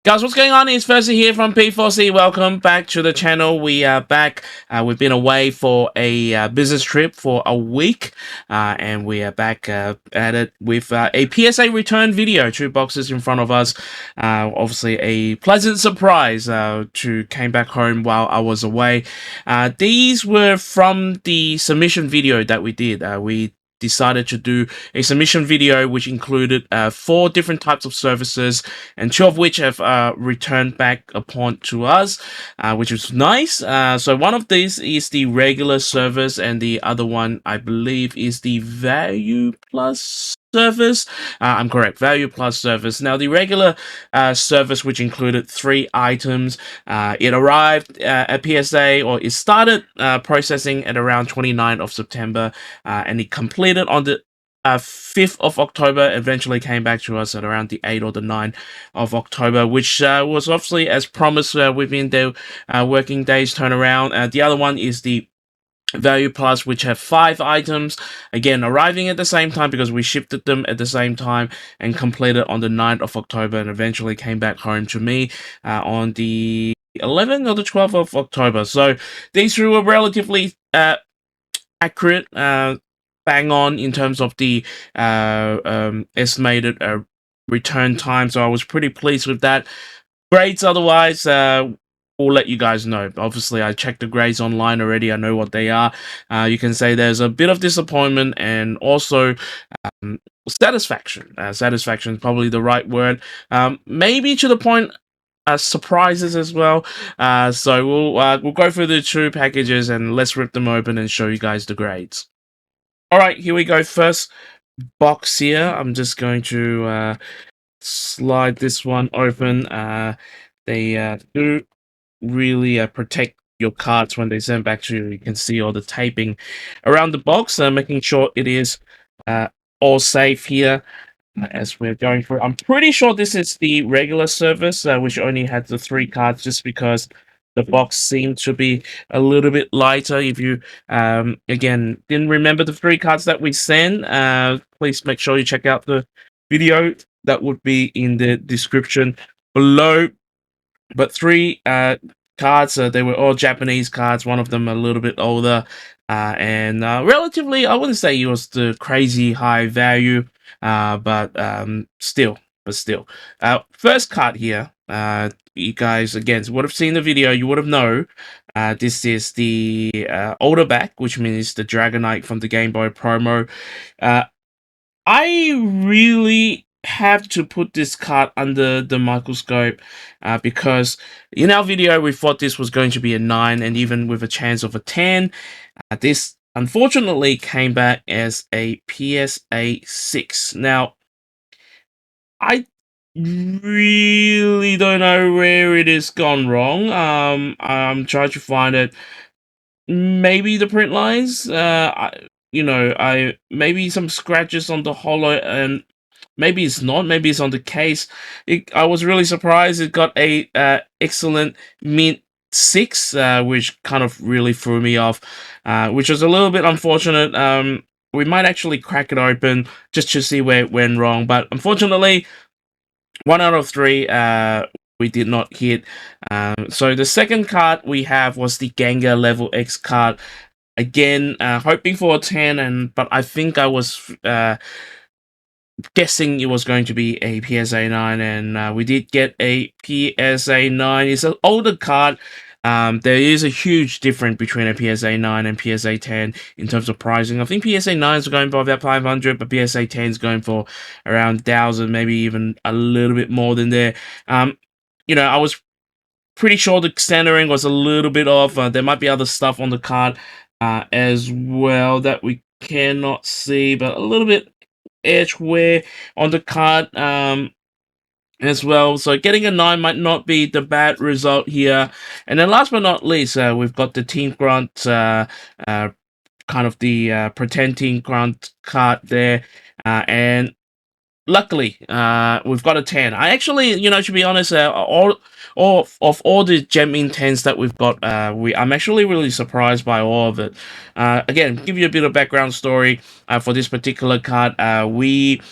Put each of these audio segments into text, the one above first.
Guys, what's going on? It's Percy here from P4C. Welcome back to the channel. We are back. We've been away for a business trip for a week, and we are back at it with a PSA return video. Two boxes in front of us. Obviously, a pleasant surprise to came back home while I was away. These were from the submission video that we did. We decided to do a submission video which included 4 different types of services, and 2 of which have returned back upon to us, which is nice. So one of these is the regular service, and the other one, I believe, is the Value Plus service. I'm correct, Value Plus service. Now, the regular service, which included 3 items, it arrived at PSA, or it started processing at around 29th of September, and it completed on the 5th of October, eventually came back to us at around the 8th or the 9th of October, which was obviously as promised within the working days turnaround. The other one is the Value Plus, which have 5 items, again arriving at the same time because we shifted them at the same time, and completed on the 9th of October, and eventually came back home to me on the 11th or the 12th of October. So these 2 were relatively accurate, bang on in terms of the estimated return time. So I was pretty pleased with that. Grades otherwise, we'll let you guys know. Obviously, I checked the grades online already. I know what they are. You can say there's a bit of disappointment and also satisfaction. Satisfaction is probably the right word. Maybe to the point surprises as well. So we'll go through the 2 packages and let's rip them open and show you guys the grades. All right, here we go. First box here. I'm just going to slide this one open. They do really protect your cards when they send back to you. You can see all the taping around the box, making sure it is all safe here. As we're going through, I'm pretty sure this is the regular service, which only had the 3 cards, just because the box seemed to be a little bit lighter. If you again didn't remember the 3 cards that we sent, please make sure you check out the video that would be in the description below. But 3 cards, they were all Japanese cards. One of them a little bit older, and relatively, I wouldn't say it was the crazy high value, but still. First card here, you guys again would have seen the video. You would have known. This is the older back, which means the Dragonite from the Game Boy promo. I really have to put this card under the microscope, because in our video we thought this was going to be a 9 and even with a chance of a 10. This unfortunately came back as a PSA 6. Now, I really don't know where it has gone wrong. I'm trying to find it. Maybe the print lines, I maybe some scratches on the hollow, and maybe it's not. Maybe it's on the case. I was really surprised. It got a excellent mint 6, which kind of really threw me off, which was a little bit unfortunate. We might actually crack it open just to see where it went wrong, but unfortunately, 1 out of 3, we did not hit. So the second card we have was the Gengar Level X card. Again, hoping for a 10, but I think I was guessing it was going to be a PSA 9, and we did get a PSA 9. It's an older card. There is a huge difference between a PSA 9 and PSA 10 in terms of pricing. I think PSA 9 is going for about 500, but PSA 10 is going for around 1,000, maybe even a little bit more than there. I was pretty sure the centering was a little bit off. There might be other stuff on the card as well that we cannot see, but a little bit edge wear on the card as well. So getting a 9 might not be the bad result here. And then last but not least, we've got the Team Grunt, kind of the pretend Team Grunt card there. And luckily, we've got a 10. I actually, to be honest, all the Gem In 10s that we've got, I'm actually really surprised by all of it. Again, give you a bit of background story for this particular card. We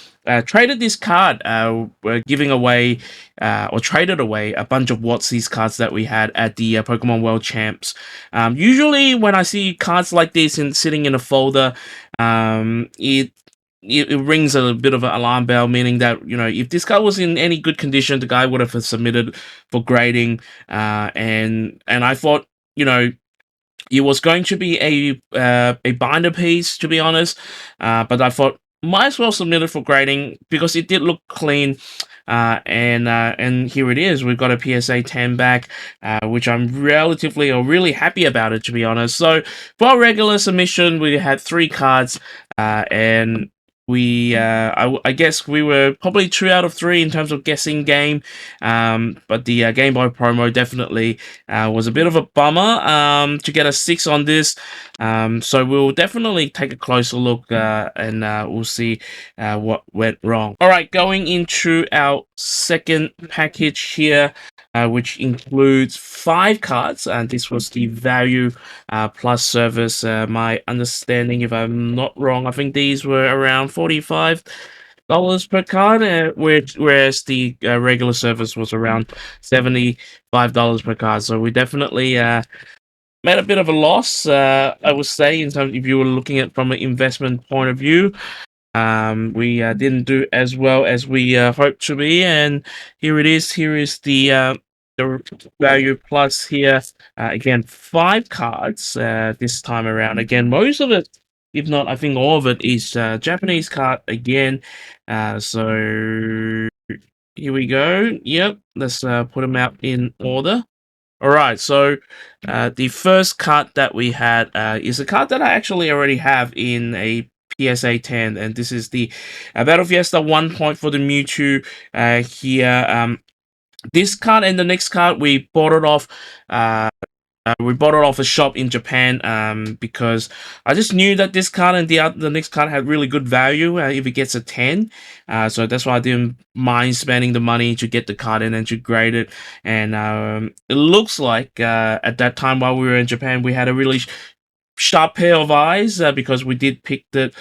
traded this card. We're giving away or traded away a bunch of WotC's cards that we had at the Pokemon World Champs. Usually, when I see cards like this sitting in a folder, it rings a bit of an alarm bell, meaning that if this card was in any good condition, the guy would have submitted for grading. And I thought, it was going to be a binder piece, to be honest, but I thought might as well submit it for grading because it did look clean. And here it is. We've got a PSA 10 back, which I'm relatively or really happy about it, to be honest. So for our regular submission, we had 3 cards, and I guess we were probably 2 out of 3 in terms of guessing game, but the Game Boy promo definitely was a bit of a bummer to get a 6 on this. So we'll definitely take a closer look, and we'll see what went wrong. All right, going into our second package here, which includes 5 cards, and this was the value plus service. My understanding, if I'm not wrong, I think these were around $45 per card, whereas the regular service was around $75 per card. So we definitely made a bit of a loss, I would say, in terms if you were looking at from an investment point of view. We didn't do as well as we hoped to be, and here it is. Here is the value plus here. Again, 5 cards this time around. Again, most of it, if not, I think all of it, is Japanese card again. So here we go. Yep, let's put them out in order. All right, so the first card that we had is a card that I actually already have in a PSA 10, and this is the Battle Fiesta 1 point for the Mewtwo here. This card and the next card, we bought it off. We bought it off a shop in Japan because I just knew that this card and the next card had really good value if it gets a 10. So that's why I didn't mind spending the money to get the card in and to grade it. And it looks like at that time while we were in Japan, we had a really sharp pair of eyes because we did pick it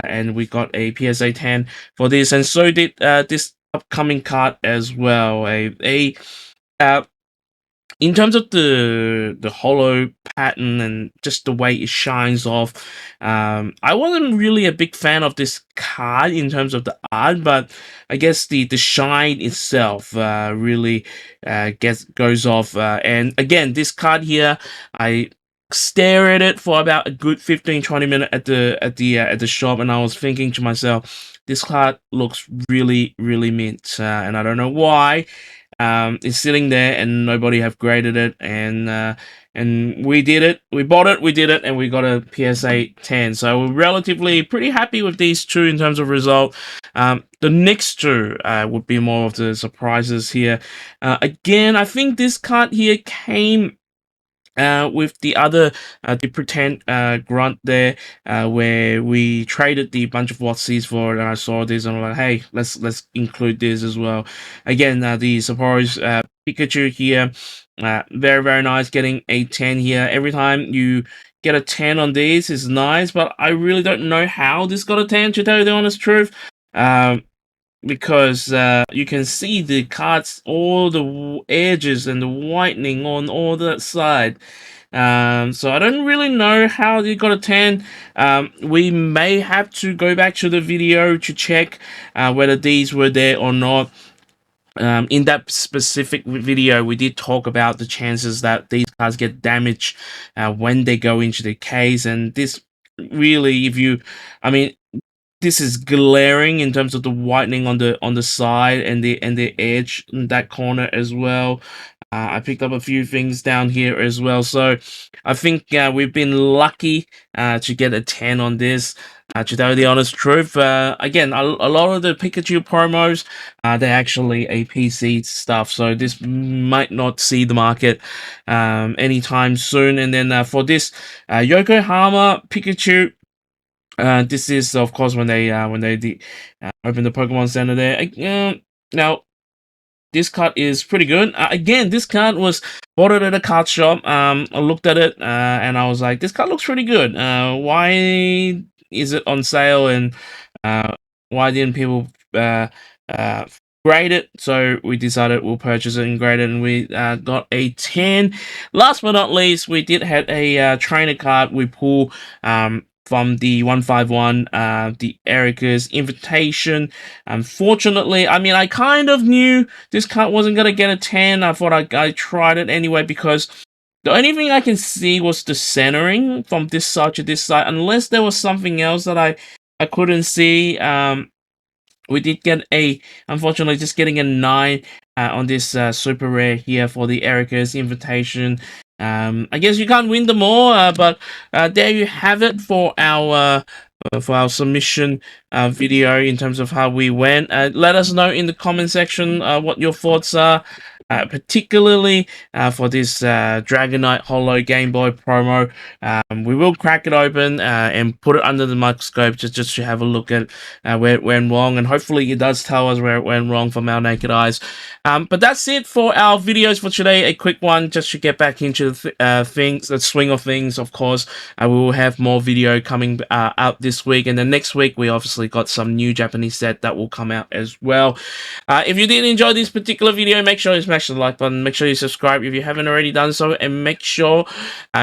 and we got a PSA 10 for this. And so did this upcoming card as well. In terms of the holo pattern and just the way it shines off, I wasn't really a big fan of this card in terms of the art, but I guess the shine itself really goes off. And again, this card here, I stare at it for about a good 15-20 minutes at the shop, and I was thinking to myself, this card looks really mint, and I don't know why. It's sitting there and nobody have graded it, and we did it. We bought it, we did it, and we got a PSA 10. So we're relatively pretty happy with these 2 in terms of result. The next 2 would be more of the surprises here. Again, I think this card here came with the other the pretend grunt there, where we traded the bunch of WotC's for it, and I saw this and I'm like, hey, let's include this as well. Again, the surprise Pikachu here, very nice, getting a 10 here. Every time you get a 10 on these is nice, but I really don't know how this got a 10, to tell you the honest truth. Because you can see the cards, all the edges and the whitening on all that side. So I don't really know how they got a 10. We may have to go back to the video to check whether these were there or not. In that specific video, we did talk about the chances that these cards get damaged when they go into the case, and this really, this is glaring in terms of the whitening on the side and the edge in that corner as well. I picked up a few things down here as well, so I think we've been lucky to get a 10 on this. To tell you the honest truth, again, a lot of the Pikachu promos, they're actually a PC stuff, so this might not see the market anytime soon. And then for this Yokohama Pikachu, this is of course when they open the Pokemon Center there. Now this card is pretty good. Again, this card was bought it at a card shop. I looked at it and I was like, this card looks pretty good. Why is it on sale, and why didn't people uh, grade it. So we decided we'll purchase it and grade it, and we got a 10. Last but not least, we did have a trainer card we pull from the 151, the Erica's Invitation. Unfortunately, I mean, I kind of knew this card wasn't going to get a 10. I thought I tried it anyway because the only thing I can see was the centering from this side to this side, unless there was something else that I couldn't see. We did get unfortunately, just getting a 9 on this super rare here for the Erica's Invitation. I guess you can't win them all, but there you have it for our submission video in terms of how we went. Let us know in the comment section what your thoughts are. Particularly for this Dragonite Holo Game Boy promo. We will crack it open and put it under the microscope just to have a look at where it went wrong, and hopefully it does tell us where it went wrong from our naked eyes. But that's it for our videos for today. A quick one just to get back into the swing of things. Of course, we will have more video coming out this week, and then next week we obviously got some new Japanese set that will come out as well. If you did enjoy this particular video, make sure you smash the like button, make sure you subscribe if you haven't already done so, and make sure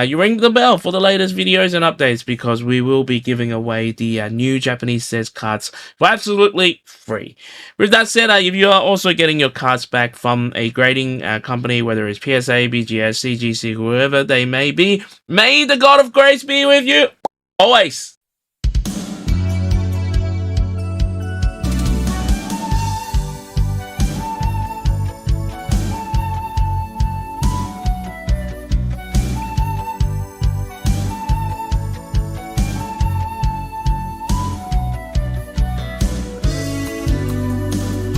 you ring the bell for the latest videos and updates, because we will be giving away the new Japanese sets cards for absolutely free. With that said, if you are also getting your cards back from a grading company, whether it's PSA, BGS, CGC, whoever they may be, may the God of Grace be with you always.